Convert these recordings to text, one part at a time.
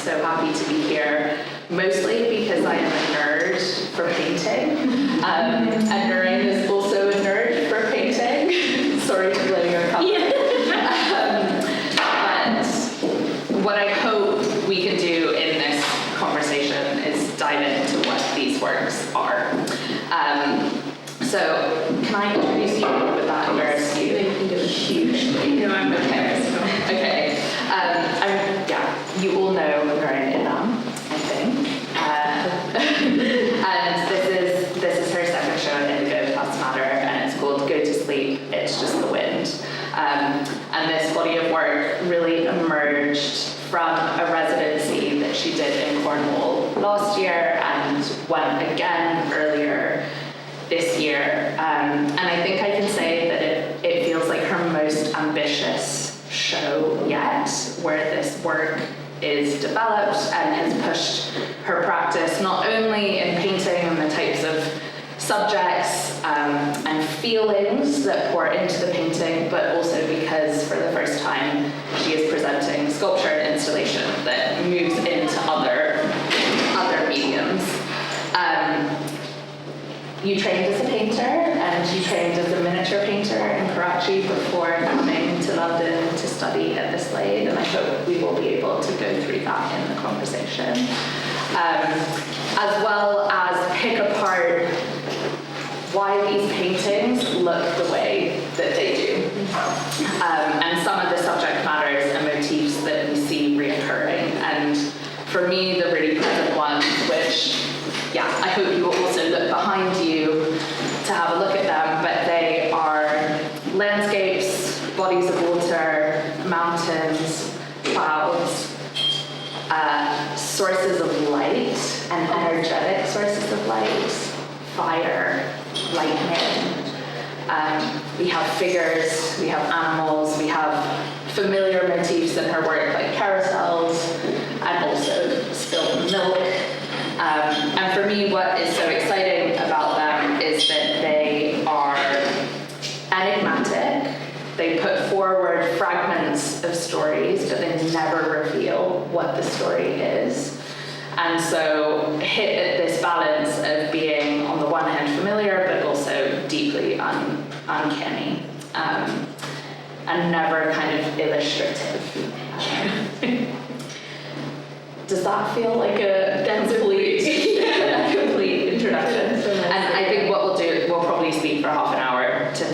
so happy to be here, mostly because I am a nerd for painting, and Noorain is also a nerd for painting. Sorry for blowing your cover. Yeah. But what I hope we can do in this conversation is dive into what these works are. So, can I introduce you with that, or is you hugely? No, I'm okay. Okay. You all know Noorain Inam, I think. And this is her second show in Indigo+Madder, and it's called Go to Sleep, It's Just the Wind. And this body of work really emerged from a residency that she did in Cornwall last year and one again earlier this year. And I think I can say that it feels like her most ambitious show yet, where this work is developed and has pushed her practice not only in painting and the types of subjects and feelings that pour into the painting, but also because for the first time she is presenting sculpture and installation that moves into other mediums. You trained as a painter, and you trained as a miniature painter in Karachi before coming to London to study at the Slade, and I hope we will be able to go through that in the conversation. As well as pick apart why these paintings look the way that they do, and some of the subject matters and motifs that we see reoccurring. And for me, the really present ones, which I hope you will also look behind you to have a look at them, but they are landscapes, bodies of water, mountains, clouds, sources of light and energetic sources of light, fire, lightning. We have figures, we have animals, we have familiar motifs in her work like carousels and also spilled milk. And for me, what is so exciting about them is that they are enigmatic. They put forward fragments of stories, but they never reveal what the story is. And so hit at this balance of being, on the one hand, familiar, but also deeply uncanny, and never kind of illustrative. Does that feel like a complete introduction? And I think what we'll do, we'll probably speak for half an hour to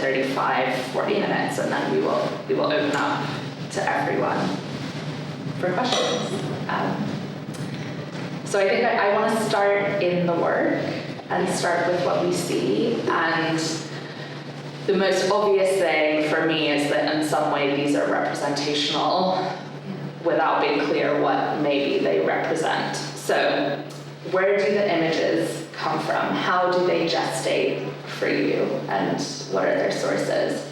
40 minutes, and then we will open up to everyone for questions. So I think I want to start in the work and start with what we see. And the most obvious thing for me is that in some way these are representational without being clear what maybe they represent. So where do the images come from? How do they gestate for you? And what are their sources?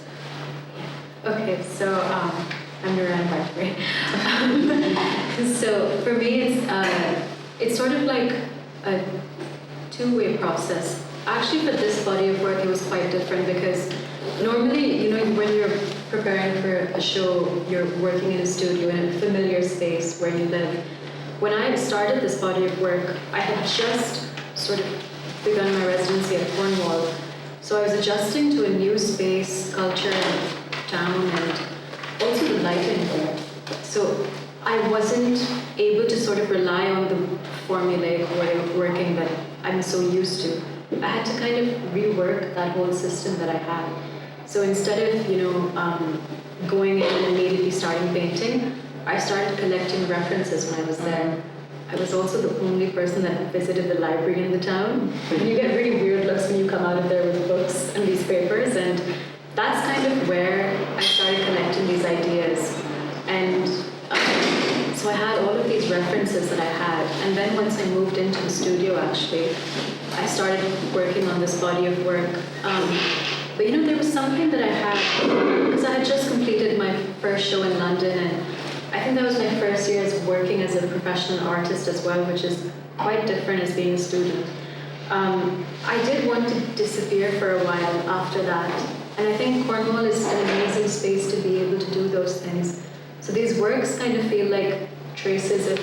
Okay, so I'm Noorain, by the way. So for me, it's sort of like a two-way process. Actually, for this body of work, it was quite different because normally, when you're preparing for a show, you're working in a studio in a familiar space where you live. When I started this body of work, I had just sort of begun my residency at Cornwall. So I was adjusting to a new space, culture, town, and also the lighting there. So I wasn't able to sort of rely on the formulaic way of working that I'm so used to. I had to kind of rework that whole system that I had. So instead of, going in and immediately starting painting, I started collecting references when I was there. I was also the only person that visited the library in the town. And you get really weird looks when you come out of there with books and these papers, and that's kind of where I started collecting these ideas. And so I had all of these references that I had, and then once I moved into the studio, actually, I started working on this body of work. But there was something that I had, because I had just completed my first show in London, and I think that was my first year as working as a professional artist as well, which is quite different as being a student. I did want to disappear for a while after that, and I think Cornwall is an amazing space to be able to do those things. So these works kind of feel like traces of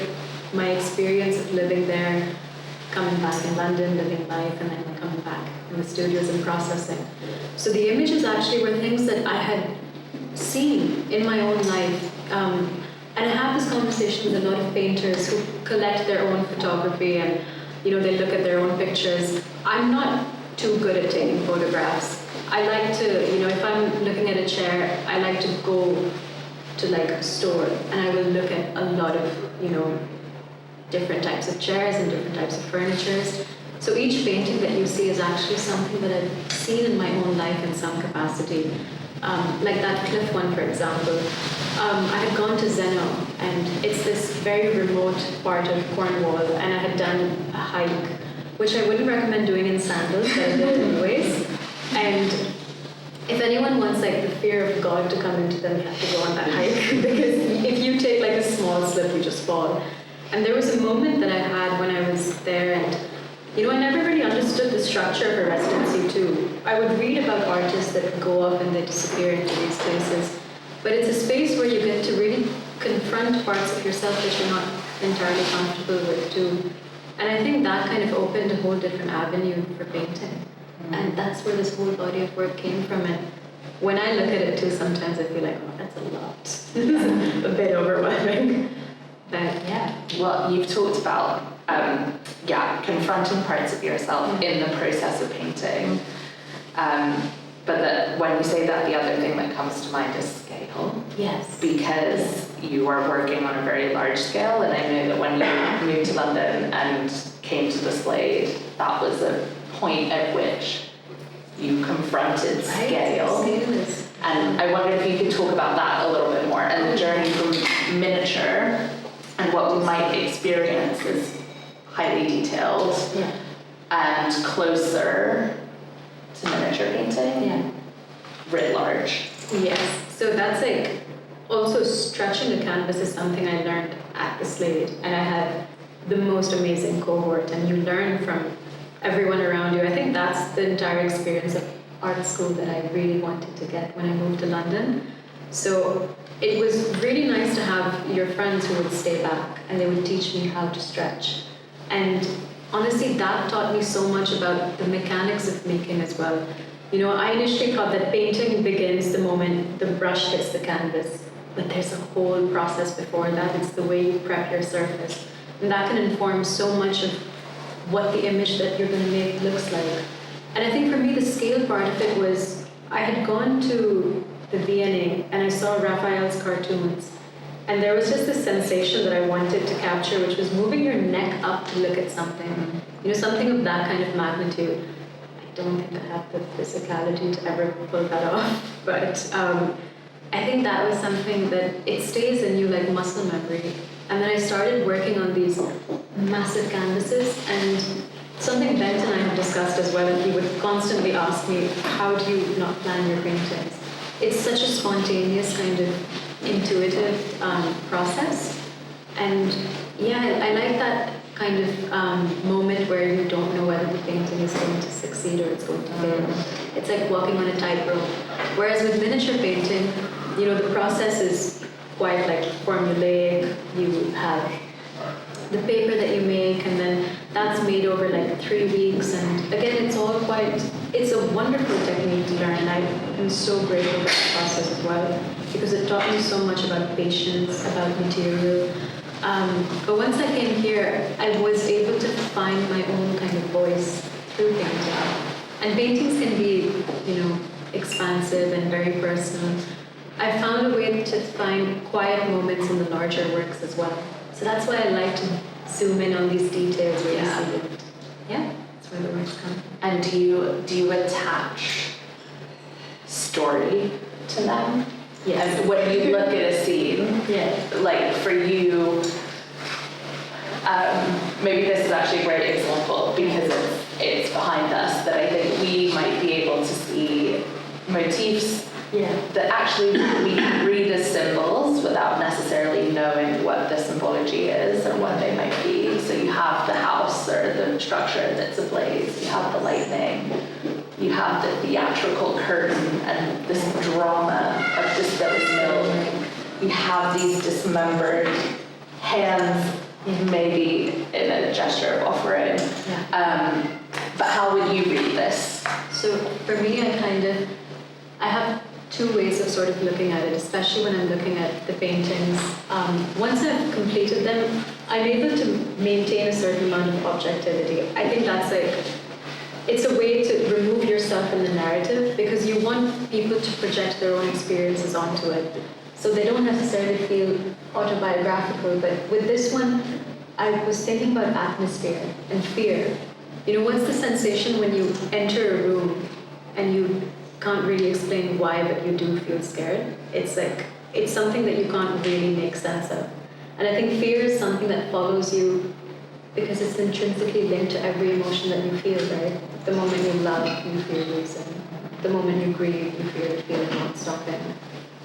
my experience of living there, coming back in London, living life, and then coming back in the studios and processing. So the images actually were things that I had seen in my own life. And I have this conversation with a lot of painters who collect their own photography and, they look at their own pictures. I'm not too good at taking photographs. I like to, if I'm looking at a chair, I like to go to like a store and I will look at a lot of, different types of chairs and different types of furnitures. So each painting that you see is actually something that I've seen in my own life in some capacity. Like that cliff one, for example. I had gone to Zeno, and it's this very remote part of Cornwall, and I had done a hike, which I wouldn't recommend doing in sandals, but I did anyways. And if anyone wants like the fear of God to come into them, you have to go on that hike, because if you take like a small slip, you just fall. And there was a moment that I had when I was there, and I never really understood the structure of a residency too. I would read about artists that go off and they disappear into these places. But it's a space where you get to really confront parts of yourself that you're not entirely comfortable with too. And I think that kind of opened a whole different avenue for painting. And that's where this whole body of work came from. And when I look at it too, sometimes I feel like, oh, that's a lot. A bit overwhelming. But yeah. Well, you've talked about confronting parts of yourself in the process of painting. But that when you say that, the other thing that comes to mind is scale. Yes. Because you are working on a very large scale, and I know that when you moved to London and came to the Slade, that was a point at which you confronted scale. And I wonder if you could talk about that a little bit more, and the journey from miniature and what we might experience as highly detailed and closer to miniature painting, writ large. Yes, so that's like, also stretching the canvas is something I learned at the Slade, and I had the most amazing cohort, and you learn from everyone around you. I think that's the entire experience of art school that I really wanted to get when I moved to London. So it was really nice to have your friends who would stay back and they would teach me how to stretch. And honestly, that taught me so much about the mechanics of making as well. I initially thought that painting begins the moment the brush hits the canvas, but there's a whole process before that. It's the way you prep your surface. And that can inform so much of what the image that you're going to make looks like. And I think for me, the scale part of it was, I had gone to the V&A and I saw Raphael's cartoons. And there was just this sensation that I wanted to capture, which was moving your neck up to look at something. Something of that kind of magnitude. I don't think I have the physicality to ever pull that off. But I think that was something that it stays in you like muscle memory. And then I started working on these massive canvases, and something Benton and I have discussed as well, and he would constantly ask me, how do you not plan your paintings? It's such a spontaneous kind of intuitive process. And yeah, I like that kind of moment where you don't know whether the painting is going to succeed or it's going to fail. It's like walking on a tightrope. Whereas with miniature painting, the process is quite like formulaic. You have the paper that you make, and then that's made over like 3 weeks. And again, it's a wonderful technique to learn. I am so grateful for that process as well, because it taught me so much about patience, about material. But once I came here, I was able to find my own kind of voice through painting. And paintings can be, expansive and very personal. I found a way to find quiet moments in the larger works as well. So that's why I like to zoom in on these details where you see it. Yeah, that's where the works come. And do you attach story to them? Yes. When you look at a scene, like for you, maybe this is actually a great example because it's behind us, that I think we might be able to see motifs that actually we can read as symbols without necessarily knowing what the symbology is or what they might be. So you have the house or the structure that's ablaze, you have the lightning, you have the theatrical curtain and this drama of distilling milk. You have these dismembered hands maybe in a gesture of offering. But how would you read this? So for me, I have two ways of sort of looking at it, especially when I'm looking at the paintings. Once I've completed them, I'm able to maintain a certain amount of objectivity. I think that's it's a way to remove yourself from the narrative, because you want people to project their own experiences onto it. So they don't necessarily feel autobiographical, but with this one, I was thinking about atmosphere and fear. What's the sensation when you enter a room and you can't really explain why, but you do feel scared? It's something that you can't really make sense of. And I think fear is something that follows you because it's intrinsically linked to every emotion that you feel, right? The moment you love, you feel losing. The moment you grieve, you feel the feeling not stopping.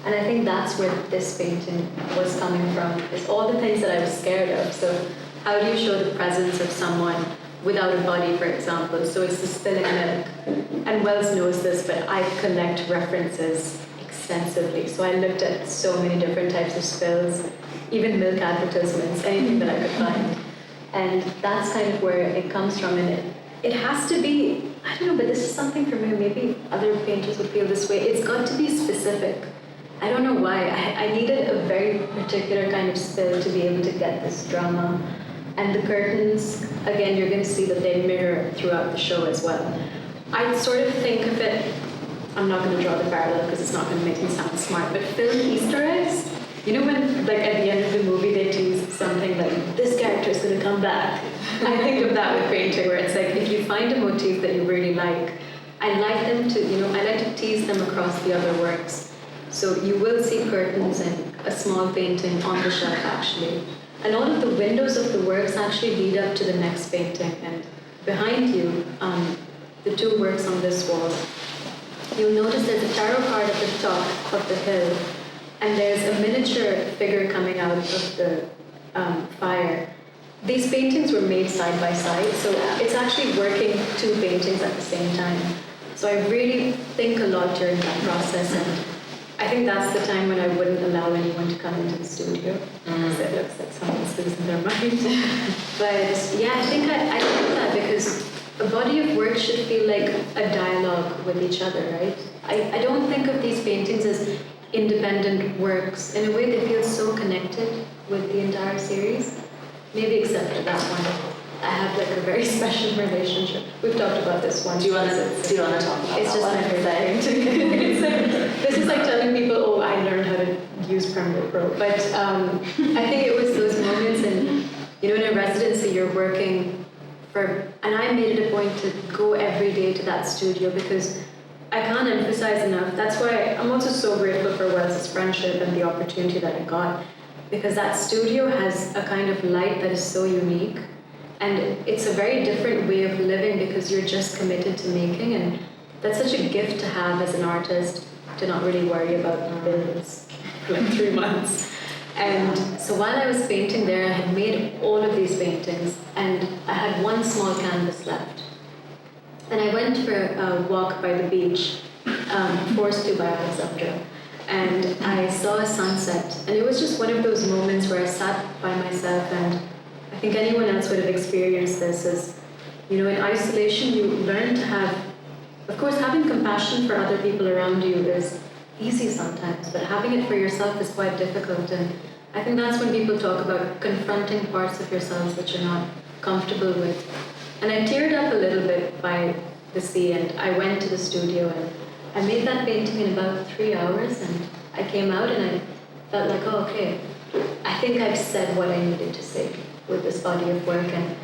And I think that's where this painting was coming from, is all the things that I was scared of. So how do you show the presence of someone without a body, for example? So it's the spilling milk. And Wells knows this, but I collect references extensively. So I looked at so many different types of spills, even milk advertisements, anything that I could find. And that's kind of where it comes from. And it has to be, I don't know, but this is something for me, maybe other painters would feel this way. It's got to be specific. I don't know why. I needed a very particular kind of spill to be able to get this drama. And the curtains, again, you're going to see that they mirror throughout the show as well. I sort of think of it, I'm not going to draw the parallel because it's not going to make me sound smart, but film Easter eggs. When, like, at the end of the movie, they tease something like, this character is going to come back. I think of that with painting, where it's like, if you find a motif that you really like, I like them to, I like to tease them across the other works. So you will see curtains and a small painting on the shelf, actually. And all of the windows of the works actually lead up to the next painting. And behind you, the two works on this wall, you'll notice there's a tarot card at the top of the hill, and there's a miniature figure coming out of the fire. These paintings were made side by side, so it's actually working two paintings at the same time. So I really think a lot during that process, and I think that's the time when I wouldn't allow anyone to come into the studio, because it looks like someone's losing their mind. But yeah, I think I like that, because a body of work should feel like a dialogue with each other, right? I don't think of these paintings as independent works. In a way, they feel so connected with the entire series. Maybe except for that one. I have like a very special relationship. We've talked about this one. Do you want to talk about it's that just one? my favorite painting. This is like telling people, oh, I learned how to use Premiere Pro. But I think it was those moments, and in a residency, you're working and I made it a point to go every day to that studio, because I can't emphasize enough. That's why I'm also so grateful for Wells' friendship and the opportunity that I got, because that studio has a kind of light that is so unique, and it's a very different way of living, because you're just committed to making, and that's such a gift to have as an artist, to not really worry about bills for like 3 months. And so while I was painting there, I had made all of these paintings, and I had one small canvas left. And I went for a walk by the beach, forced to by Alexandra, and I saw a sunset. And it was just one of those moments where I sat by myself, and I think anyone else would have experienced this, as, in isolation, you learn to have, of course, having compassion for other people around you is easy sometimes, but having it for yourself is quite difficult. And I think that's when people talk about confronting parts of yourselves that you're not comfortable with. And I teared up a little bit by the sea, and I went to the studio, and I made that painting in about 3 hours, and I came out and I felt like, oh, okay, I think I've said what I needed to say with this body of work. And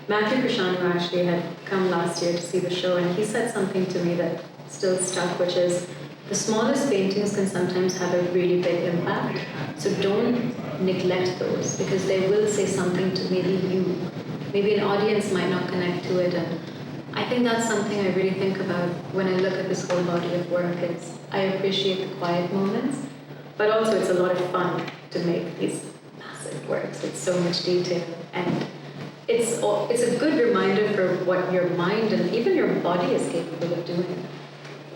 Matthew Krishanu actually had come last year to see the show, and he said something to me that still stuck, which is, the smallest paintings can sometimes have a really big impact, so don't neglect those, because they will say something to maybe an audience might not connect to it. And I think that's something I really think about when I look at this whole body of work, is I appreciate the quiet moments, but also it's a lot of fun to make these massive works with so much detail, and it's a good reminder for what your mind and even your body is capable of doing,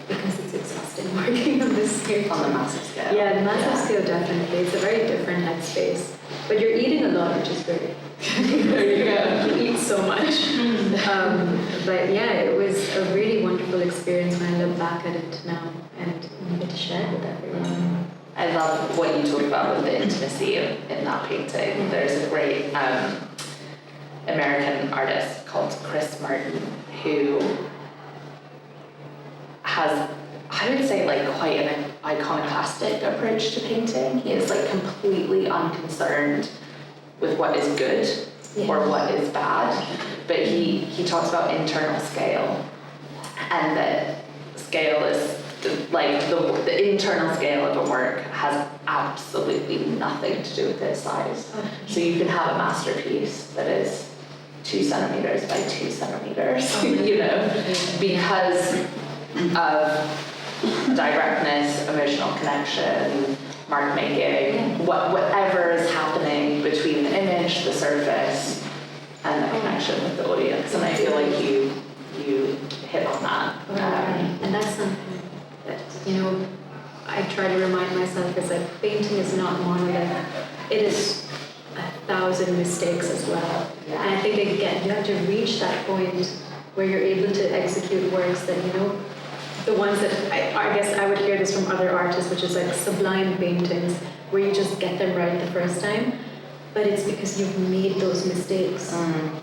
because it's exhausting working on this scale. On the massive scale. Yeah, the massive scale, definitely. It's a very different headspace. But you're eating a lot, which is great. There you go. You eat so much. But yeah, it was a really wonderful experience when I look back at it now and get to share it with everyone. I love what you talk about with the intimacy in that painting. There's a great American artist called Chris Martin who has, I would say, like quite an iconoclastic approach to painting. He is like completely unconcerned with what is good or what is bad, but he talks about internal scale, and that scale is like the internal scale of a work has absolutely nothing to do with its size. So you can have a masterpiece that is 2 centimeters by 2 centimeters, you know, because of directness, emotional connection, mark making, whatever is happening between the image, the surface, and the connection with the audience. And I feel like you hit on that. And that's something that, you know, I try to remind myself is that painting is not monolith. It is 1,000 mistakes as well. Yeah. And I think again, you have to reach that point where you're able to execute works that, you know, the ones that I guess I would hear this from other artists, which is like sublime paintings where you just get them right the first time. But it's because you've made those mistakes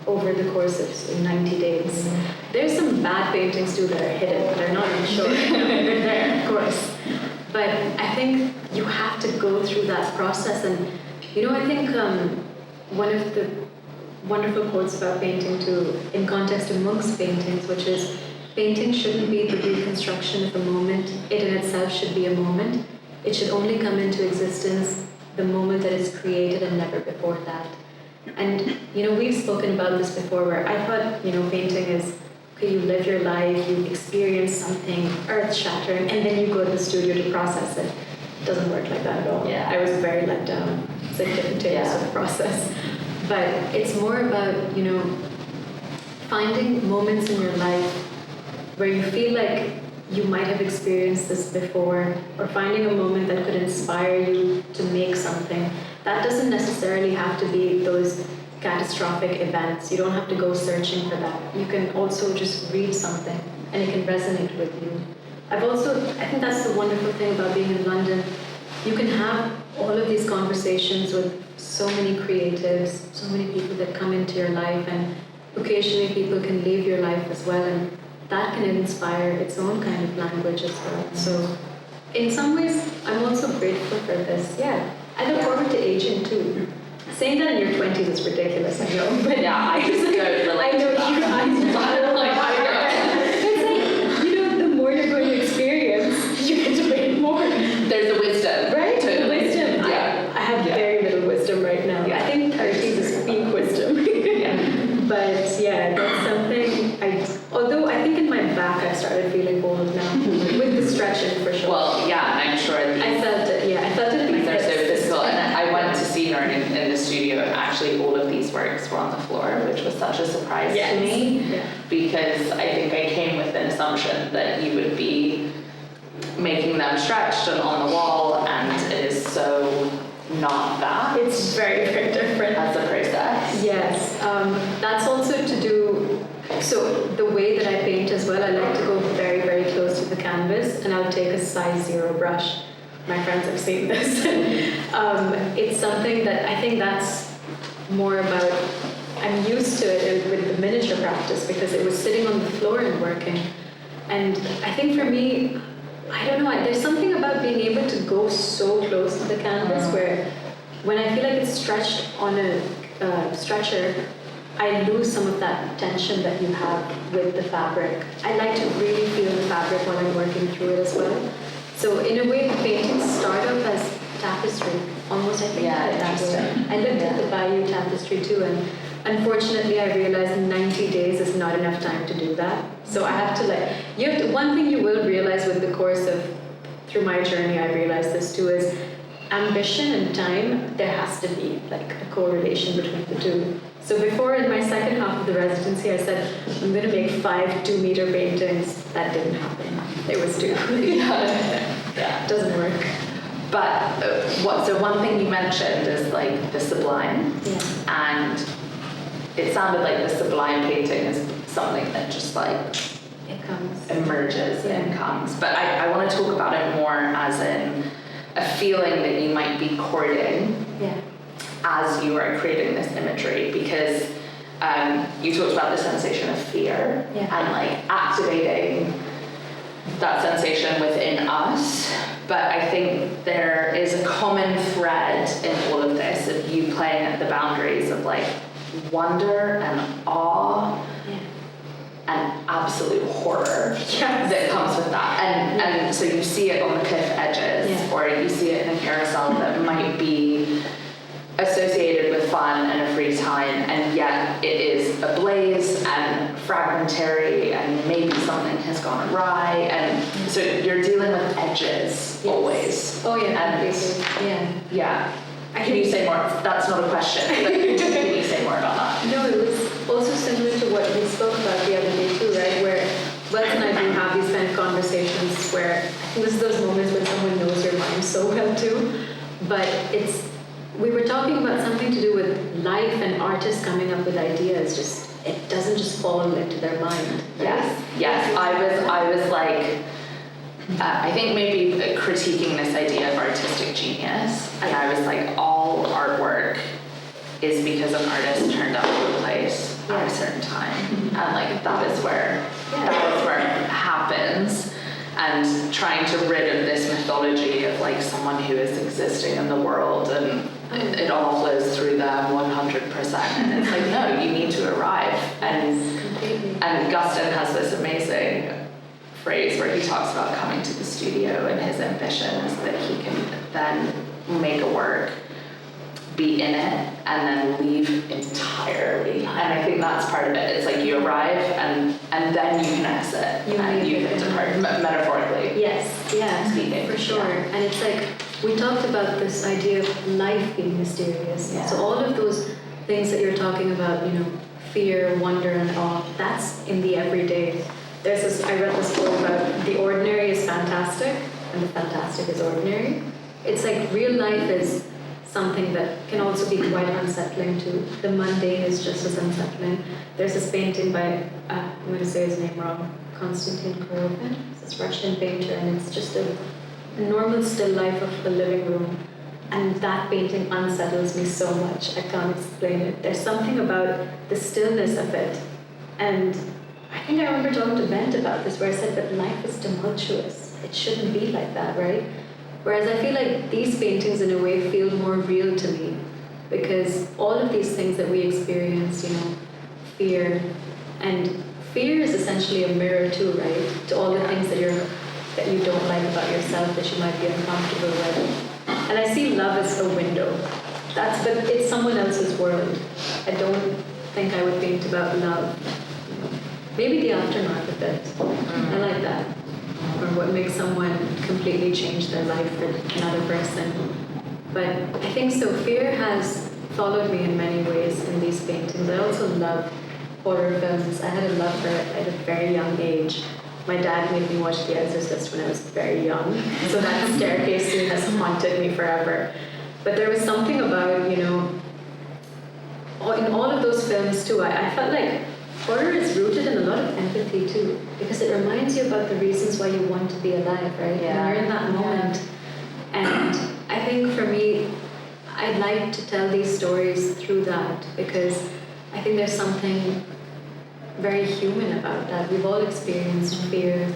over the course of 90 days. There's some bad paintings too that are hidden. They're not even shown. They're there, of course. But I think you have to go through that process. And, you know, I think one of the wonderful quotes about painting too, in context of Munch's paintings, which is, painting shouldn't be the reconstruction of a moment. It in itself should be a moment. It should only come into existence the moment that it's created and never before that. And, you know, we've spoken about this before where I thought, you know, painting is, okay, you live your life, you experience something earth-shattering, and then you go to the studio to process it. It doesn't work like that at all. Yeah. I was very let down. It's like different types of process. But it's more about, you know, finding moments in your life where you feel like you might have experienced this before, or finding a moment that could inspire you to make something. That doesn't necessarily have to be those catastrophic events. You don't have to go searching for that. You can also just read something and it can resonate with you. I think that's the wonderful thing about being in London. You can have all of these conversations with so many creatives, so many people that come into your life, and occasionally people can leave your life as well, and that can inspire its own kind of language as well. So in some ways, I'm also grateful for this. Yeah, I look forward to aging too. Saying that in your 20s is ridiculous, I know. But Yeah, I just go I know you it's like, you know, the more you're going to experience, you get to wait more. There's a wisdom. Right? Totally. Wisdom. Yeah. I have very little wisdom right now. I think 30s is peak wisdom. But yeah, that's something although I think in my back I started feeling old now with the stretching for sure. Well, yeah, and I'm sure I felt it in my they're so hips. physical. And I went to see Noorain in the studio, and actually all of these works were on the floor, which was such a surprise to me, because I think I came with an assumption that you would be making them stretched and on the wall, and it is so not that. It's very, very different. As a process. Yes, that's also to do, so the way that I paint as well, I like to go very, very close to the canvas, and I'll take a size 0 brush. My friends have seen this. It's something that I think that's more about, I'm used to it with the miniature practice because it was sitting on the floor and working. And I think for me, I don't know, there's something about being able to go so close to the canvas where when I feel like it's stretched on a stretcher, I lose some of that tension that you have with the fabric. I like to really feel the fabric while I'm working through it as well. So in a way, the paintings start off as tapestry, almost I think that way. I looked at the Bayou tapestry too, and unfortunately I realized 90 days is not enough time to do that. So I have to one thing you will realize with the course of, through my journey, I realized this too, is ambition and time, there has to be like a correlation between the two. So before, in my second half of the residency, I said, I'm going to make 5 2-meter paintings. That didn't happen. It was 2. It doesn't work. But so one thing you mentioned is like the sublime, and it sounded like the sublime painting is something that just like It comes. emerges and comes. But I want to talk about it more as in a feeling that you might be courting Yeah. as you are creating this imagery, because you talked about the sensation of fear and like activating that sensation within us. But I think there is a common thread in all of this of you playing at the boundaries of like wonder and awe and absolute horror that comes with that. And so you see it on the cliff edges, or you see it in a carousel that might be associated with fun and a free time, and yet it is ablaze and fragmentary, and maybe something has gone awry, and so you're dealing with edges always. Oh yeah, And yeah. Can you say more? That's not a question, but can you say more about that? No, it was also similar to what we spoke about the other day too, right? Where Wells and I do have these kind of conversations where I think there's those moments when someone knows your mind so well too, but we were talking about something to do with life and artists coming up with ideas. Just it doesn't just fall into their mind. Right? Yes. I was like, I think maybe critiquing this idea of artistic genius, and I was like, all artwork is because an artist turned up to a place at a certain time, and like that is where it happens. And trying to rid of this mythology of like someone who is existing in the world and it all flows through them 100%. And it's like, no, you need to arrive. And Gustin has this amazing phrase where he talks about coming to the studio, and his ambition is that he can then make a work, be in it, and then leave entirely. And I think that's part of it. It's like you arrive and then you can exit and you can depart, metaphorically. Yes, yeah, speaking. For sure. Yeah. And it's like, we talked about this idea of life being mysterious. Yeah. So all of those things that you're talking about, fear, wonder, and awe, that's in the everyday. I read this quote about the ordinary is fantastic and the fantastic is ordinary. It's like real life is something that can also be quite unsettling too. The mundane is just as unsettling. There's this painting by, I'm going to say his name wrong, Konstantin Korovin. It's this Russian painter, and it's just a normal still life of a living room. And that painting unsettles me so much, I can't explain it. There's something about the stillness of it. And I think I remember talking to Bent about this, where I said that life is tumultuous. It shouldn't be like that, right? Whereas I feel like these paintings in a way feel more real to me, because all of these things that we experience, fear, and fear is essentially a mirror too, right? To all the things that you don't like about yourself, that you might be uncomfortable with. And I see love as a window. But it's someone else's world. I don't think I would paint about love. Maybe the aftermath of it. I like that. Or what makes someone completely change their life for another person. But I think so. Fear has followed me in many ways in these paintings. I also love horror films. I had a love for it at a very young age. My dad made me watch The Exorcist when I was very young, so that staircase scene has haunted me forever. But there was something about, in all of those films too, I felt like horror is rooted in a lot of empathy too, because it reminds you about the reasons why you want to be alive, right? Yeah. When you're in that moment. Yeah. And I think for me, I'd like to tell these stories through that, because I think there's something very human about that. We've all experienced fear,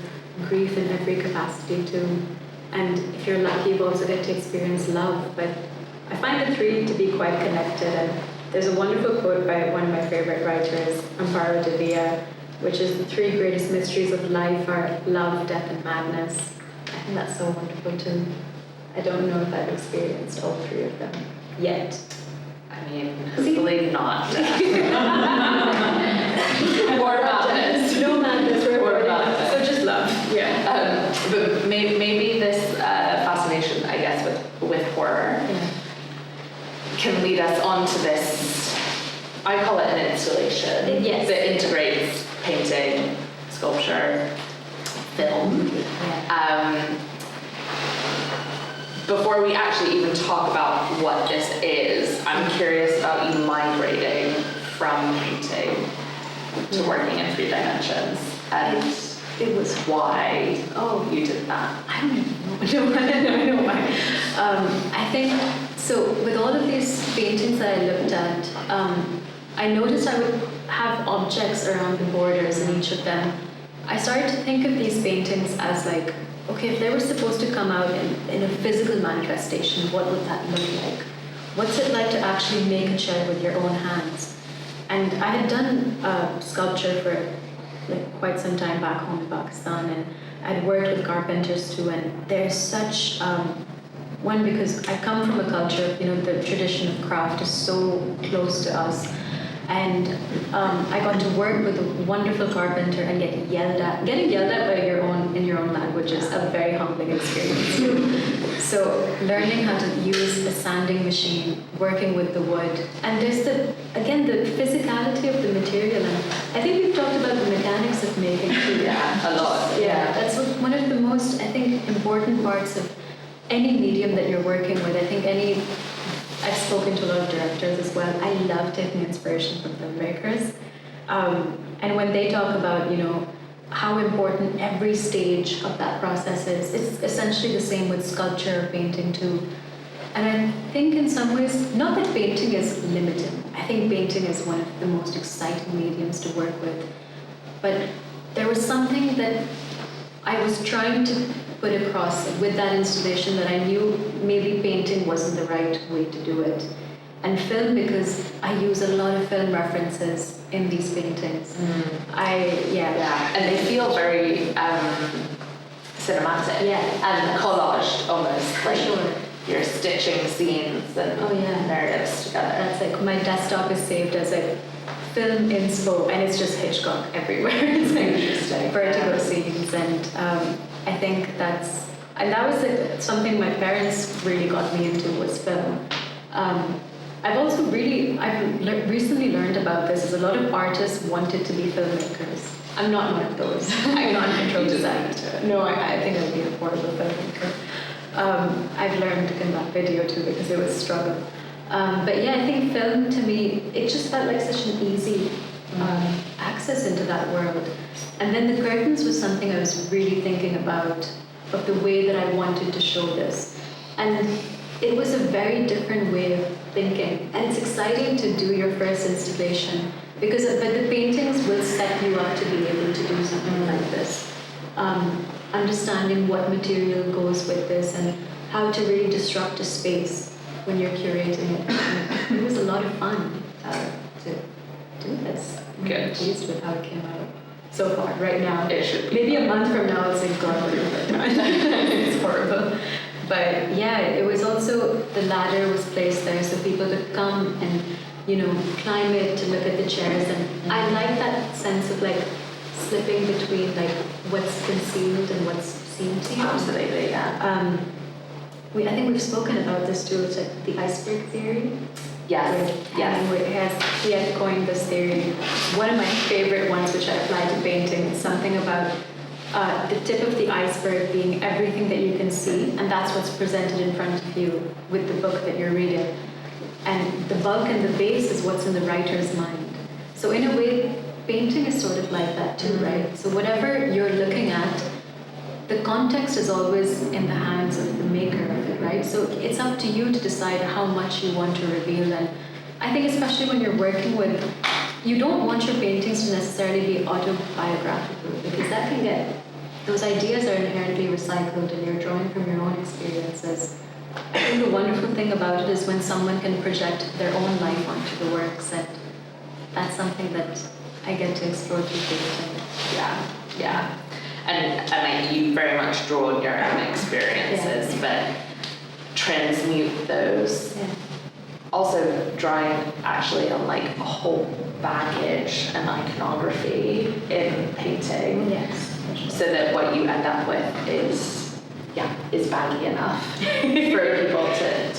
grief in every capacity too. And if you're lucky, you also get to experience love. But I find the three to be quite connected. And there's a wonderful quote by one of my favorite writers, Amparo de Villa, which is the three greatest mysteries of life are love, death, and madness. I think that's so wonderful too. I don't know if I've experienced all three of them yet. I mean, hopefully not. Or madness. No madness. Or madness. So just love. Yeah. But maybe this fascination, I guess, with horror can lead us onto this, I call it an installation, that integrates painting, sculpture, film. Before we actually even talk about what this is, I'm curious about you migrating from from painting to working in 3 dimensions, and It was why you did that? I don't even know. I don't know why. I think, so with all of these paintings that I looked at, I noticed I would have objects around the borders in each of them. I started to think of these paintings as like, okay, if they were supposed to come out in a physical manifestation, what would that look like? What's it like to actually make a chair with your own hands? And I had done sculpture for like quite some time back home in Pakistan, and I'd worked with carpenters too, and there's such one, because I come from a culture, the tradition of craft is so close to us, and I got to work with a wonderful carpenter and getting yelled at by in your own language is a very humbling experience. So learning how to use a sanding machine, working with the wood, and there's the physicality of the material, and I think we've talked about the mechanics of making too. Yeah, a lot. Yeah, that's one of the most, I think, important parts of any medium that you're working with. I think I've spoken to a lot of directors as well. I love taking inspiration from filmmakers, and when they talk about, how important every stage of that process is, it's essentially the same with sculpture or painting too. And I think in some ways, not that painting is limited. I think painting is one of the most exciting mediums to work with. But there was something that I was trying to put across with that installation that I knew maybe painting wasn't the right way to do it. And film, because I use a lot of film references in these paintings. And they feel very cinematic. And collaged almost. For like sure. You're stitching scenes and narratives together. That's like my desktop is saved as like film inspo, and it's just Hitchcock everywhere. It's like Interesting. vertigo scenes, and I think that was something my parents really got me into, was film. I've recently learned about this, is a lot of artists wanted to be filmmakers. I'm not one of those. I'm not in control design. No, I think I'd be a horrible filmmaker. I've learned to conduct video too, because it was a struggle. But I think film, to me, it just felt like such an easy access into that world. And then the curtains was something I was really thinking about, of the way that I wanted to show this. And it was a very different way of thinking. And it's exciting to do your first installation, but the paintings will set you up to be able to do something like this. Understanding what material goes with this and how to really disrupt a space when you're curating it. It was a lot of fun to do this. Good. I'm pleased with how it came out so far. Right now, It should be maybe fun. a month from now, it's like, God, what have I done? It's horrible. But it was also, the ladder was placed there so people could come and, climb it to look at the chairs. And I like that sense of like slipping between like what's concealed and what's seen to you. Absolutely, yeah. I think we've spoken about this too. It's like the iceberg theory. Yes. He had coined this theory. One of my favorite ones, which I apply to painting, is something about the tip of the iceberg being everything that you can see, and that's what's presented in front of you with the book that you're reading. And the bulk and the base is what's in the writer's mind. So in a way, painting is sort of like that too, right? So whatever you're looking at, the context is always in the hands of the maker of it, right? So it's up to you to decide how much you want to reveal. And I think especially when you're working with, you don't want your paintings to necessarily be autobiographical, because that can those ideas are inherently recycled and you're drawing from your own experiences. I think the wonderful thing about it is when someone can project their own life onto the works, and that's something that I get to explore through painting. Yeah. And you very much draw on your own experiences, but transmute those. Yeah. Also drawing actually on like a whole baggage and iconography in painting. Yes. So that what you end up with is baggy enough for people to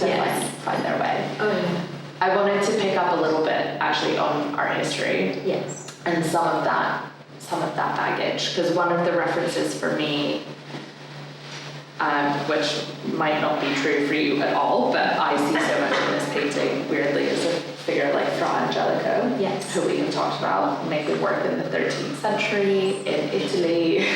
find their way. Oh yeah. I wanted to pick up a little bit actually on art history. Yes. And some of that baggage, because one of the references for me, which might not be true for you at all, but I see so much in this painting weirdly as a figure like Fra Angelico, Yes. who we have talked about, maybe worked in the 13th century in Italy,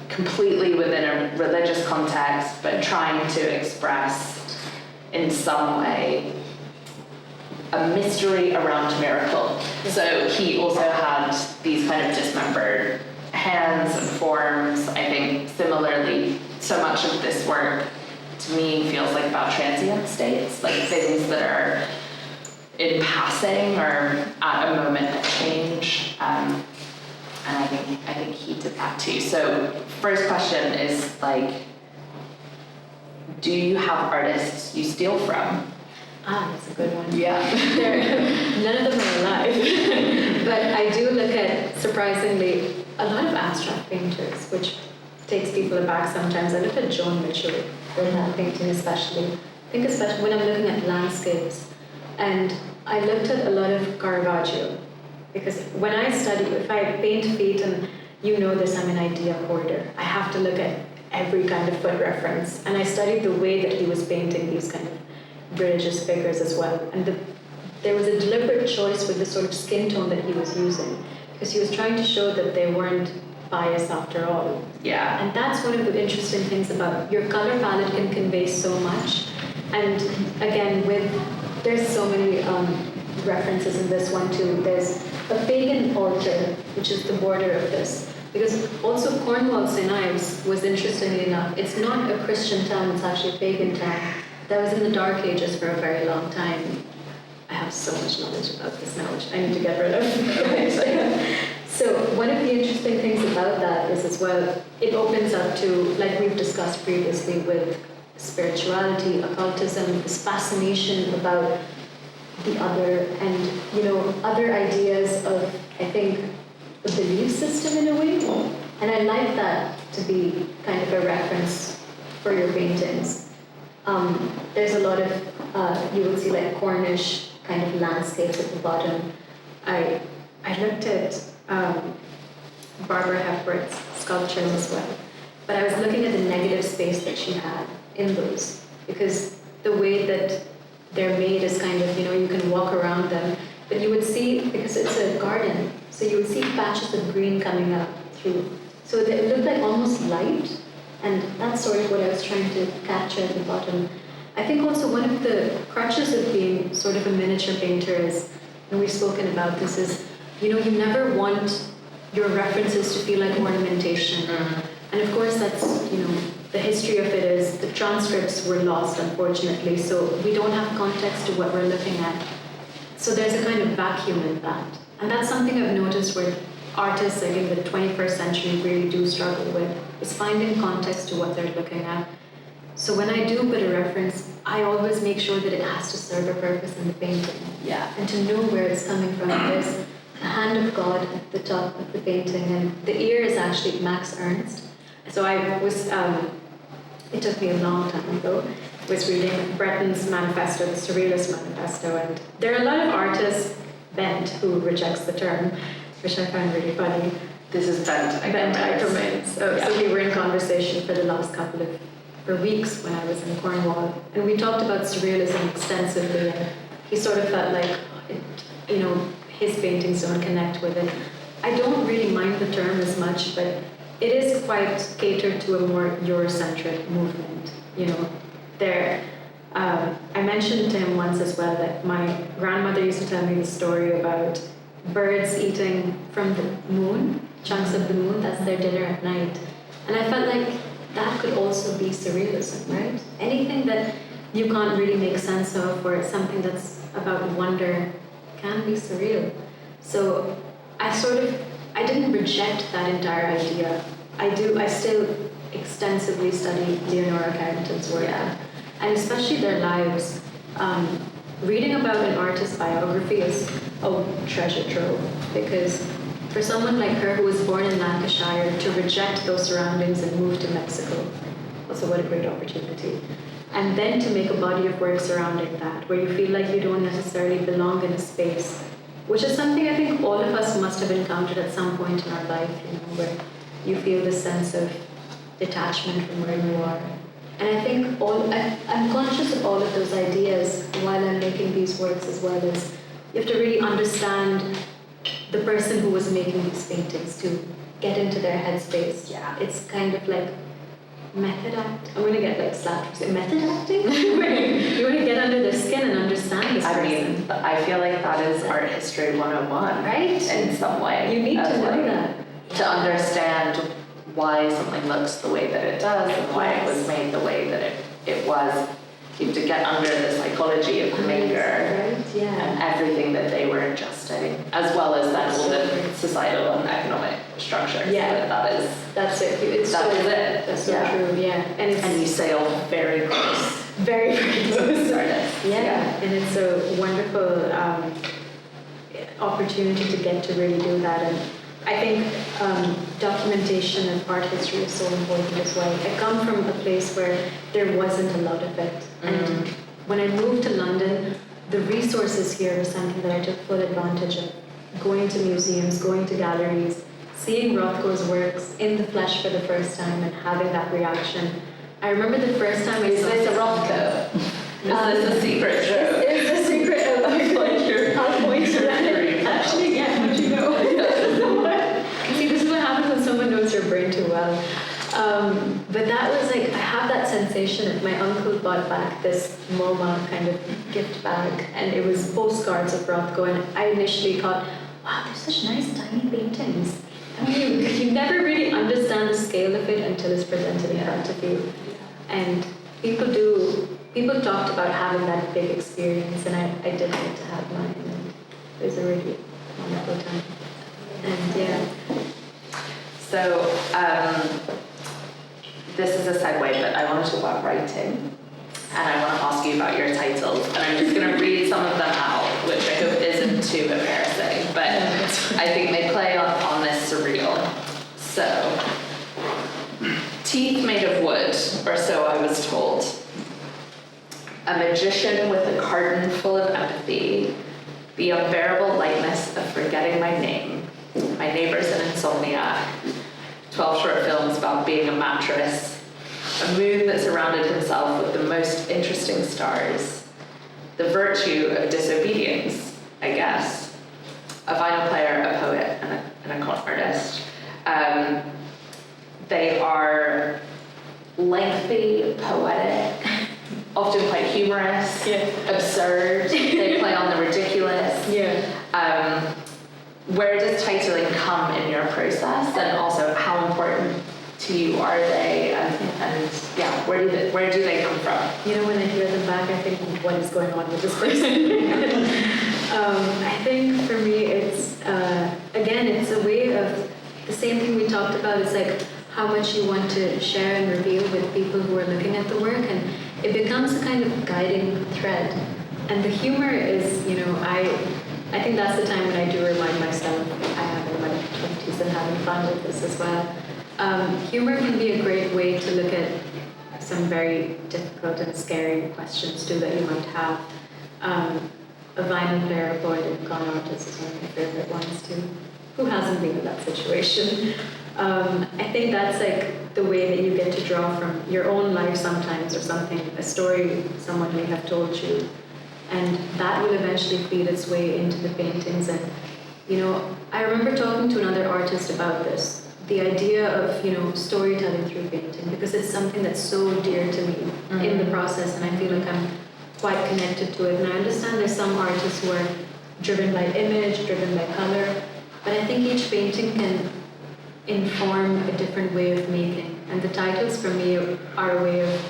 completely within a religious context, but trying to express in some way a mystery around miracle. So he also had these kind of dismembered hands and forms. I think similarly, so much of this work to me feels like about transient states, like things that are in passing or at a moment of change. And I think he did that too. So first question is like, do you have artists you steal from? That's a good one. Yeah. None of them are alive. But I do look at, surprisingly, a lot of abstract painters, which takes people aback sometimes. I looked at Joan Mitchell with that painting especially. I think especially when I'm looking at landscapes. And I looked at a lot of Caravaggio. Because when I study, if I paint feet, and you know this, I'm an idea hoarder. I have to look at every kind of foot reference. And I studied the way that he was painting these kind of religious figures as well. And there was a deliberate choice with the sort of skin tone that he was using, because he was trying to show that they weren't biased after all. Yeah. And that's one of the interesting things about your color palette can convey so much. And again, there's so many references in this one too. There's a pagan altar, which is the border of this. Because also Cornwall, St. Ives was, interestingly enough, it's not a Christian town, it's actually a pagan town. That was in the Dark Ages for a very long time. I have so much knowledge about this now, which I need to get rid of. So one of the interesting things about that is as well, it opens up to, like we've discussed previously with spirituality, occultism, this fascination about the other and, other ideas of, I think, the belief system in a way. And I like that to be kind of a reference for your paintings. There's a lot of, you will see like Cornish kind of landscapes at the bottom. I looked at Barbara Hepworth's sculptures as well, but I was looking at the negative space that she had in those, because the way that they're made is kind of, you can walk around them, but you would see, because it's a garden, so you would see patches of green coming up through. So it looked like almost light. And that's sort of what I was trying to capture at the bottom. I think also one of the crutches of being sort of a miniature painter is, and we've spoken about this, is, you never want your references to feel like ornamentation. And of course that's, the history of it is the transcripts were lost, unfortunately, so we don't have context to what we're looking at. So there's a kind of vacuum in that. And that's something I've noticed where artists, I think, the 21st century really do struggle with, is finding context to what they're looking at. So when I do put a reference, I always make sure that it has to serve a purpose in the painting. Yeah. And to know where it's coming from. There's a hand of God at the top of the painting, and the ear is actually Max Ernst. So I was, it took me a long time ago, was reading Breton's manifesto, the Surrealist Manifesto, and there are a lot of artists, Bent, who rejects the term, which I find really funny. This is Bent Ackerman. So we were in conversation for the last for weeks when I was in Cornwall, and we talked about surrealism extensively, and he sort of felt like, his paintings don't connect with it. I don't really mind the term as much, but it is quite catered to a more Eurocentric movement. I mentioned to him once as well that my grandmother used to tell me the story about birds eating from the moon, chunks of the moon, that's their dinner at night. And I felt like that could also be surrealism, right? Anything that you can't really make sense of, or something that's about wonder, can be surreal. So I didn't reject that entire idea. I still extensively study Leonora Carrington's work, and especially their lives. Reading about an artist's biography is a treasure trove, because for someone like her who was born in Lancashire to reject those surroundings and move to Mexico, also what a great opportunity. And then to make a body of work surrounding that, where you feel like you don't necessarily belong in a space, which is something I think all of us must have encountered at some point in our life, where you feel this sense of detachment from where you are. And I think I'm conscious of all of those ideas while I'm making these works as well. As you have to really understand the person who was making these paintings to get into their headspace. Yeah. It's kind of like method act. I'm gonna get like slapped for saying method acting. You want to get under their skin and understand this person. I mean, I feel like that is art history 101. Right? In some way. You need to know like, that. To understand why something looks the way that it does and why it was made the way that it was. You have to get under the psychology of the maker Right, yeah. and everything that they were adjusting, as well as then all the societal and economic structures. Yeah. That's it. It's that so, is it. That's so true, yeah. And you sail very close. Very, very close. Artists. Yeah, and it's a wonderful opportunity to get to really do that. And I think documentation of art history is so important as well. I come from a place where there wasn't a lot of it. And when I moved to London, the resources here were something that I took full advantage of. Going to museums, going to galleries, seeing Rothko's works in the flesh for the first time and having that reaction. I remember the first time I saw... Is this a Rothko? Is this a secret show? It's a secret of... I'll point to that. Actually, yeah, how'd you know? See, this is what happens when someone knows your brain too well. But that was like, I have that sensation of my uncle bought back this MoMA kind of gift bag, and it was postcards of Rothko, and I initially thought, wow, they're such nice tiny paintings. I mean, you never really understand the scale of it until it's presented in front of you. And people talked about having that big experience, and I did get to have mine, and it was a really wonderful time. And yeah. So, this is a segue, but I want to talk about writing, and I want to ask you about your titles, and I'm just going to read some of them out, which I hope isn't too embarrassing, but I think they play on this surreal. So, teeth made of wood, or so I was told. A magician with a carton full of empathy, the unbearable lightness of forgetting my name, my neighbor's an insomniac, 12 short films about being a mattress, a moon that surrounded himself with the most interesting stars, the virtue of disobedience, I guess, a vinyl player, a poet, and a con artist. They are lengthy, poetic, often quite humorous, absurd. They play on the ridiculous. Where does titling come in your process, and also how important to you are they, and yeah, where do they come from? You know, when I hear them back, I think, what is going on with this person? I think for me, it's again, it's a way of the same thing we talked about. It's like how much you want to share and reveal with people who are looking at the work, and it becomes a kind of guiding thread. And the humor is, you know, I think that's the time when I do remind myself I am in my 20s and having fun with this as well. Humor can be a great way to look at some very difficult and scary questions too that you might have. A vinyl player, a poet, and con artist is one of my favorite ones too. Who hasn't been in that situation? I think that's like the way that you get to draw from your own life sometimes, or something, a story someone may have told you. And that will eventually feed its way into the paintings. And, you know, I remember talking to another artist about this, the idea of, you know, storytelling through painting, because it's something that's so dear to me in the process, and I feel like I'm quite connected to it. And I understand there's some artists who are driven by image, driven by color, but I think each painting can inform a different way of making. And the titles for me are a way of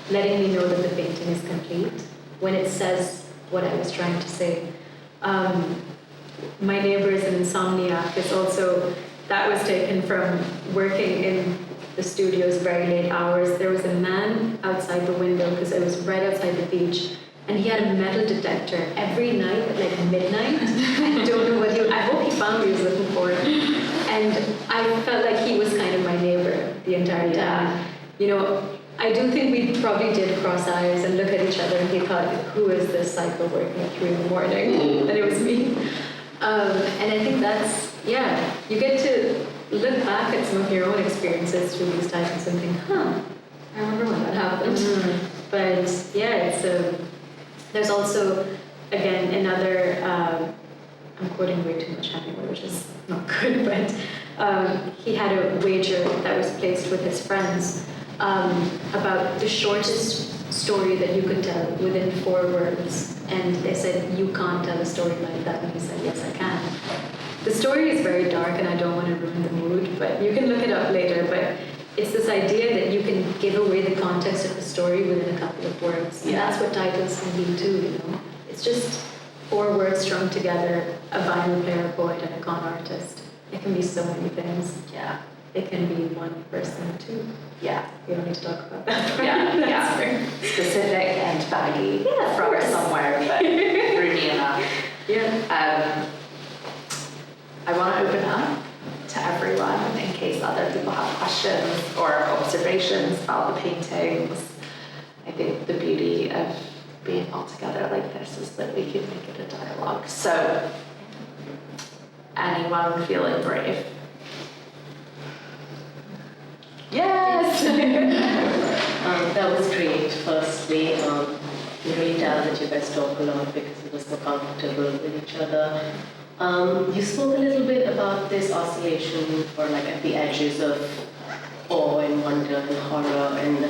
letting me know that the painting is complete when it says what I was trying to say. My neighbor is an insomniac is also, that was taken from working in the studios very late hours. There was a man outside the window, because I was right outside the beach, and he had a metal detector every night at like midnight. I don't know what I hope he found what he was looking for. And I felt like he was kind of my neighbor the entire time. You know, I do think we probably did cross eyes and look at each other, and he thought, who is this psycho working at 3 a.m? And it was me. And I think that's, you get to look back at some of your own experiences through these titles and think, I remember when that happened. But yeah, it's there's also, again, another, I'm quoting way too much Hemingway, which is not good, but he had a wager that was placed with his friends about the shortest story that you could tell within 4 words. And they said, you can't tell a story like that. And he said, yes, I can. The story is very dark, and I don't want to ruin the mood, but you can look it up later. But it's this idea that you can give away the context of the story within a couple of words. And that's what titles can be too, you know. It's just 4 words strung together, a violin player, a poet, and a con artist. It can be so many things. Yeah. It can be one person too. Yeah. We don't need to talk about that. Yeah. Specific and baggy from somewhere, but roomy enough. Yeah. I want to open up to everyone in case other people have questions or observations about the paintings. I think the beauty of being all together like this is that we can make it a dialogue. So, anyone feeling brave? Yes! That was great. Firstly, you really tell that you guys talk a lot because it was so comfortable with each other. You spoke a little bit about this oscillation or like at the edges of awe and wonder and horror, and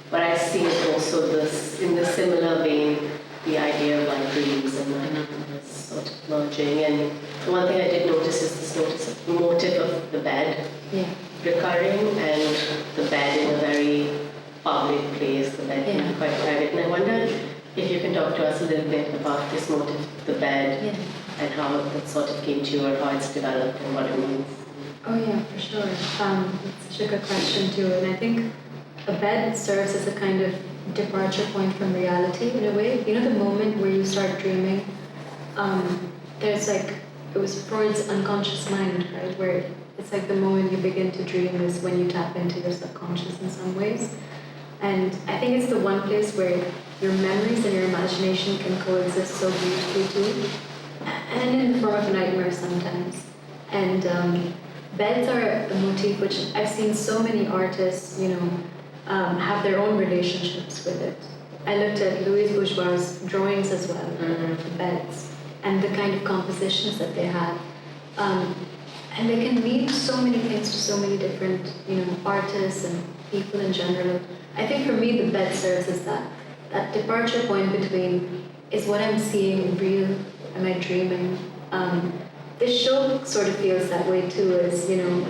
what I see is also this, in the similar vein, the idea of like dreams and nightmares sort of merging. And the one thing I did notice is this motif of the bed recurring, and the bed in a very public place, the bed can be quite private. And I wonder if you can talk to us a little bit about this motif, the bed, and how that sort of came to you, or how it's developed and what it means. Oh yeah, for sure. It's such a good question too, and I think a bed serves as a kind of departure point from reality in a way. You know, the moment where you start dreaming, there's like, it was Freud's unconscious mind, right? Where it's like the moment you begin to dream is when you tap into your subconscious in some ways. And I think it's the one place where your memories and your imagination can coexist so beautifully too. And in the form of a nightmare sometimes. And beds are a motif which I've seen so many artists, you know, have their own relationships with it. I looked at Louise Bourgeois' drawings as well, for beds, and the kind of compositions that they have. And they can mean so many things to so many different, you know, artists and people in general. I think for me, the bed serves as that departure point between, is what I'm seeing real? Am I dreaming? This show sort of feels that way too, as, you know,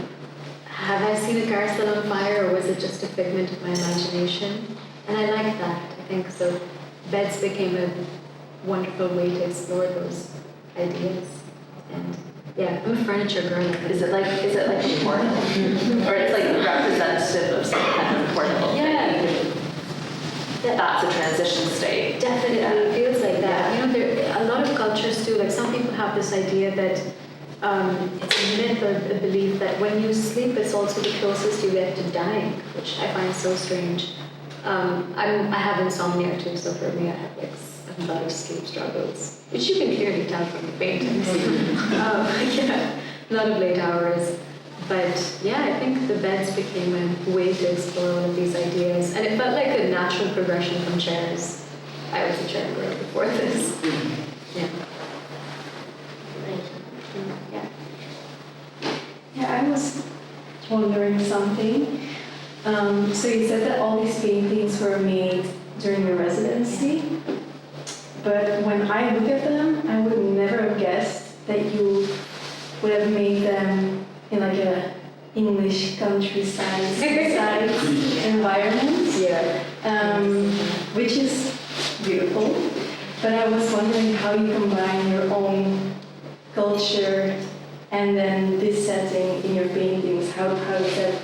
have I seen a carousel on fire, or was it just a figment of my imagination? And I like that, I think. So beds became a wonderful way to explore those ideas. And yeah, I'm a furniture girl. Is it like a portal? Or it's like representative of some kind of portal? Yeah. That's a transition state. Definitely, it feels like that. You know, there a lot of cultures too, like some people have this idea that it's a myth or a belief that when you sleep, it's also the closest you get to dying, which I find so strange. I have insomnia too, so for me, I have like a lot of sleep struggles, which you can clearly tell from the paintings. Yeah, a lot of late hours. But yeah, I think the beds became a way to explore all of these ideas, and it felt like a natural progression from chairs. I was a chair girl before this. Yeah. Yeah, I was wondering something. So you said that all these paintings were made during your residency, but when I look at them, I would never have guessed that you would have made them in like a English countryside environment. Yeah. Which is beautiful. But I was wondering how you combine your own culture and then this setting in your paintings. How does that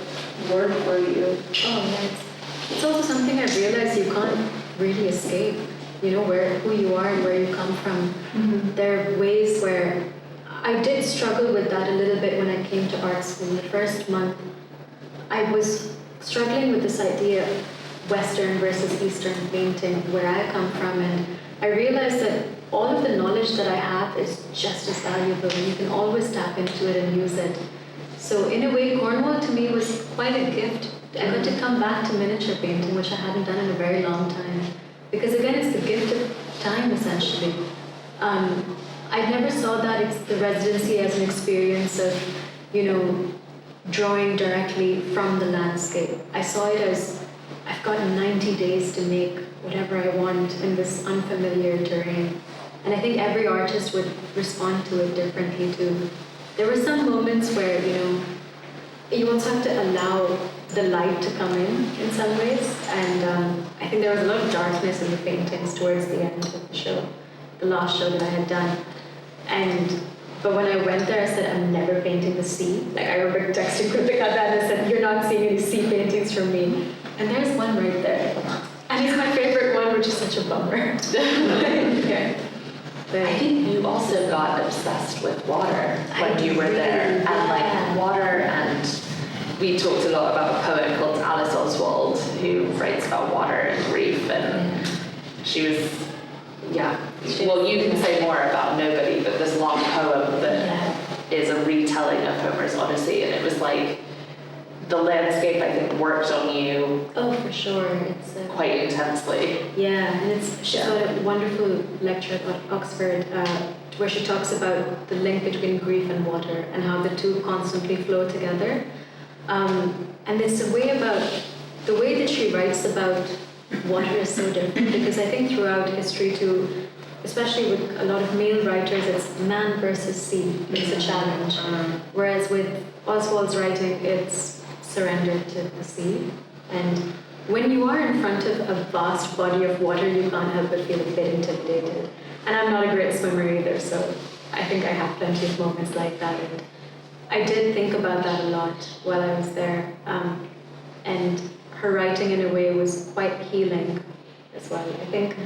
work for you? Oh, yes. It's also something I realized you can't really escape. You know, who you are and where you come from. Mm-hmm. There are ways where I did struggle with that a little bit when I came to art school. The first month, I was struggling with this idea of Western versus Eastern painting, where I come from, and I realized that all of the knowledge that I have is just as valuable. You can always tap into it and use it. So in a way, Cornwall to me was quite a gift I got to come back to miniature painting, which I hadn't done in a very long time. Because again, it's the gift of time, essentially. I never saw the residency as an experience of, drawing directly from the landscape. I saw it as, I've got 90 days to make whatever I want in this unfamiliar terrain. And I think every artist would respond to it differently too. There were some moments where, you also have to allow the light to come in some ways. And I think there was a lot of darkness in the paintings towards the end of the show, the last show that I had done. But when I went there, I said, I'm never painting the sea. Like, I remember texting Kritika that and I said, you're not seeing any sea paintings from me. And there's one right there. And it's my favorite one, which is such a bummer. Yeah. But I think you also got obsessed with water when you were there. And like water, and we talked a lot about a poet called Alice Oswald who writes about water and grief, and she was, well, you can say more about Nobody, but this long poem that is a retelling of Homer's Odyssey, and it was like the landscape, I think, worked on you. Oh, for sure. It's quite intensely. Yeah, and she's got a wonderful lecture at Oxford where she talks about the link between grief and water and how the two constantly flow together. And it's the way that she writes about water is so different, because I think throughout history too, especially with a lot of male writers, it's man versus sea. It's a challenge. Whereas with Oswald's writing, it's surrender to the sea. And when you are in front of a vast body of water, you can't help but feel a bit intimidated. And I'm not a great swimmer either, so I think I have plenty of moments like that. And I did think about that a lot while I was there. And her writing, in a way, was quite healing as well. I think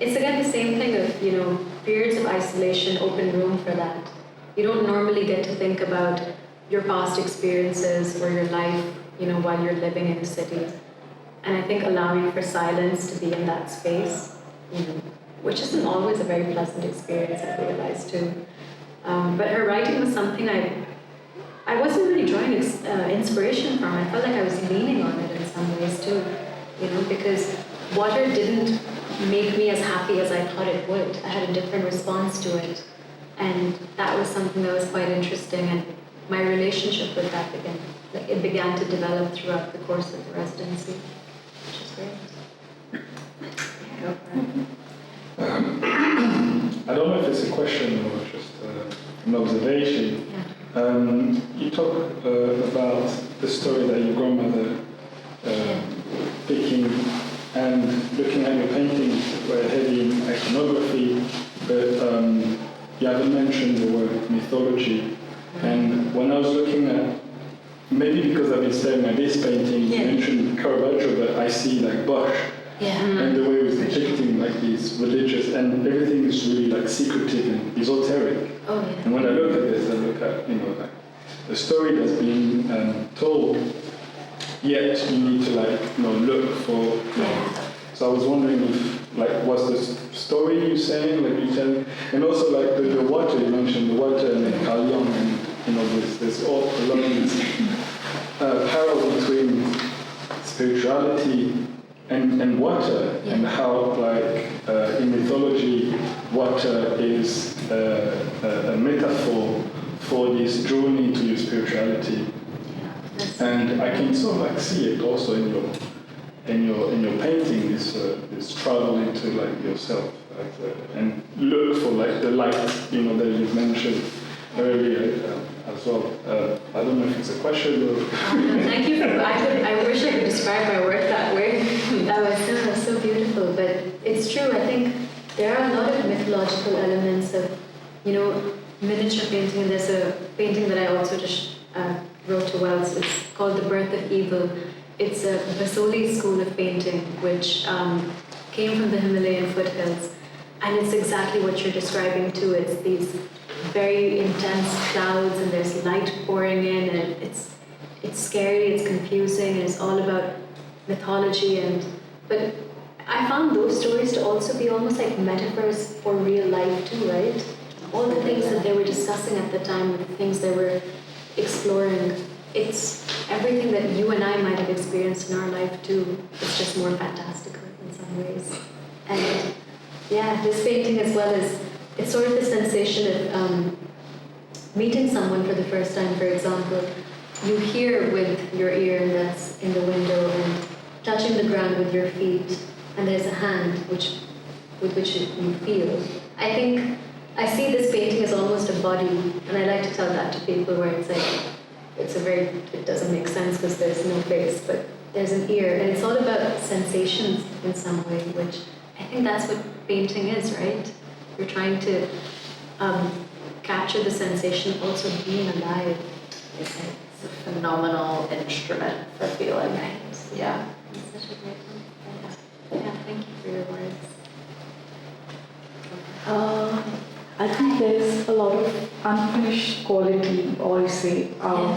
it's again the same thing of, periods of isolation open room for that. You don't normally get to think about your past experiences or your life, while you're living in a city. And I think allowing for silence to be in that space, which isn't always a very pleasant experience, I realized too. But her writing was something I wasn't really drawing inspiration from. I felt like I was leaning on it in some ways too, because water didn't make me as happy as I thought it would. I had a different response to it. And that was something that was quite interesting. And my relationship with that began to develop throughout the course of the residency, which is great. Go for it. I don't know if it's a question or just an observation. You talk about the story that your grandmother picking and looking at your paintings were heavy in iconography, but you haven't mentioned the word mythology. And when I was looking at, maybe because I've been staring at this painting, you mentioned Caravaggio, but I see like Bosch. And the way it was depicting like these religious, and everything is really like secretive and esoteric. And when I look at this, I look at like the story that's being told, yet you need to look for. So I was wondering if was the story you saying you telling, and also the water you mentioned, the water and the Carl Jung, and there's all a lot of these parallel between spirituality and water, and how in mythology water is a metaphor for this journey to your spirituality, and I can sort of see it also in your painting, this travel into yourself, and look for the light that you've mentioned earlier as well. I don't know if it's a question or. Thank you. I wish I could describe my work that way. That was so beautiful, but it's true. I think there are a lot of mythological elements of, miniature painting. And there's a painting that I also just wrote to Wells. It's called The Birth of Evil. It's a Basoli school of painting, which came from the Himalayan foothills. And it's exactly what you're describing too. It's these very intense clouds, and there's light pouring in, and it's scary, it's confusing, and it's all about mythology. But I found those stories to also be almost like metaphors for real life too, right? All the things that they were discussing at the time, the things they were exploring, it's everything that you and I might have experienced in our life too. It's just more fantastical in some ways. And yeah, this painting as well is, it's sort of the sensation of meeting someone for the first time, for example. You hear with your ear, and that's in the window, and touching the ground with your feet, and there's a hand with which you feel. I think I see this painting as almost a body, and I like to tell that to people where it's like, it doesn't make sense because there's no face, but there's an ear, and it's all about sensations in some way, which I think that's what painting is, right? You're trying to capture the sensation of also being alive. It's a phenomenal instrument for feeling. Right. Yeah. It's such a great one. Yeah, thank you for your words. I think there's a lot of unfinished quality, or you say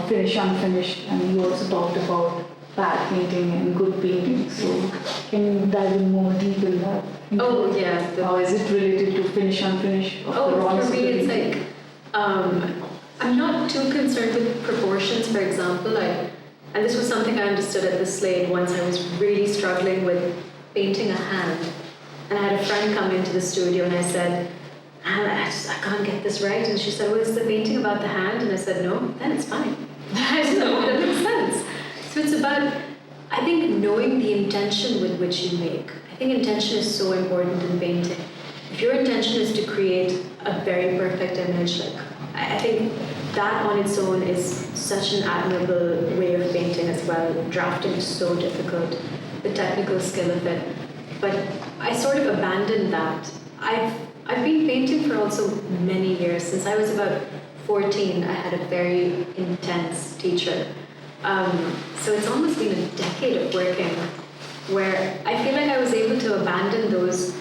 finished, unfinished, and you also talked about bad painting and good painting. So can you dive in more deep in that? Oh, yeah. How is it related to finish, unfinished? Of the rawness For of me, the it's painting? like, I'm not too concerned with proportions, for example. And this was something I understood at the Slade once. I was really struggling with painting a hand. And I had a friend come into the studio and I said, I can't get this right. And she said, well, is the painting about the hand? And I said, no, then it's fine. I said, no, that makes sense. So it's about, I think, knowing the intention with which you make. I think intention is so important in painting. If your intention is to create a very perfect image, like I think that on its own is such an admirable way of painting as well. Drafting is so difficult, the technical skill of it. But I sort of abandoned that. I've been painting for also many years. Since I was about 14, I had a very intense teacher. So it's almost been a decade of working where I feel like I was able to abandon those,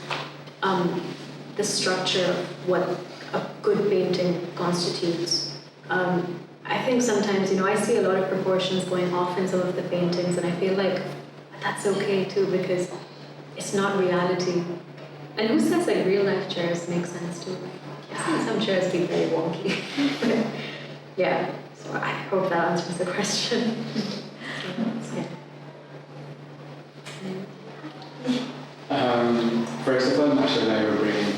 the structure of what a good painting constitutes. I think sometimes, I see a lot of proportions going off in some of the paintings, and I feel like that's okay too, because it's not reality. And who says like real life chairs make sense too? I've seen some chairs be very wonky. But yeah, so I hope that answers the question. First of all, mashallah, your brain.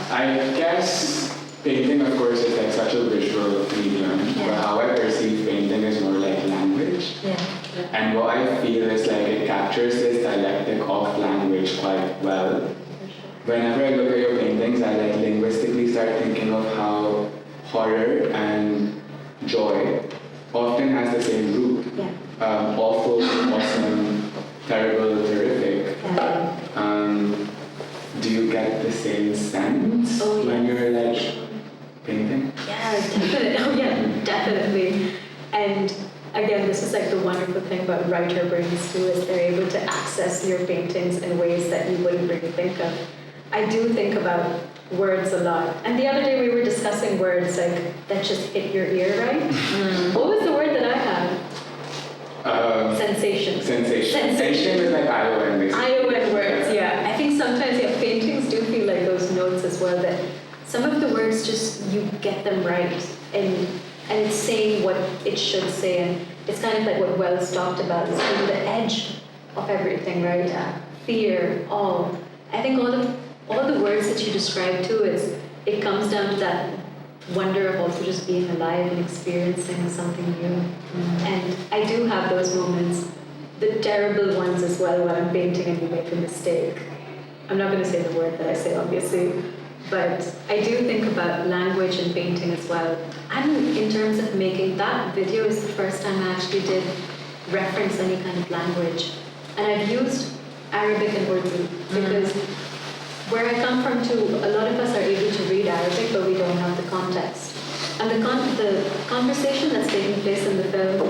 I guess painting, of course, is like such a visual medium, but how I perceive painting is more like language. Yeah. And what I feel is like it captures this dialectic of language quite well. Whenever I look at your paintings, I like linguistically start thinking of how horror and joy often has the same root. Yeah. Awful, awesome, terrible, terrific. Do you get the same sense when you're like painting? Yeah, definitely. Oh yeah, definitely. And again, this is like the wonderful thing about writer brains too, is they're able to access your paintings in ways that you wouldn't really think of. I do think about words a lot. And the other day we were discussing words like that just hit your ear, right? What was the word that I had? Sensation. Sensation is like ION basically. ION words, yeah. I think sometimes paintings do feel like those notes as well, that some of the words just, you get them right, and it's saying what it should say, and it's kind of like what Wells talked about, it's being the edge of everything, right? Yeah. Fear, awe. I think all the words that you describe too, it comes down to that wonder of also just being alive and experiencing something new. And I do have those moments, the terrible ones as well, when I'm painting and you make a mistake. I'm not going to say the word that I say, obviously, but I do think about language and painting as well. And in terms of making that video is the first time I actually did reference any kind of language. And I've used Arabic and Urdu because where I come from too, a lot of us are able to read Arabic, but we don't have the context. And the conversation that's taking place in the film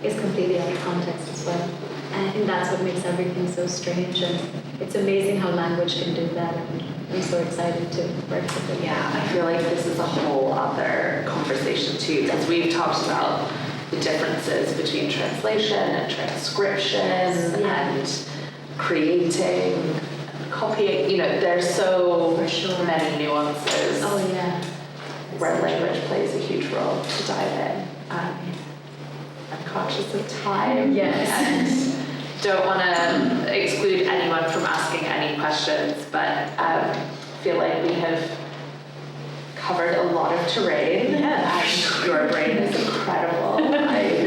is completely out of context as well. And I think that's what makes everything so strange. And it's amazing how language can do that. And I'm so excited to work with it. Yeah, I feel like this is a whole other conversation too, because we've talked about the differences between translation and transcription and creating, copying. There's so many nuances. Oh yeah. where language plays a huge role to dive in. I'm conscious of time. Yes. And don't want to exclude anyone from asking any questions, but feel like we have covered a lot of terrain. Yeah. And your brain is incredible. I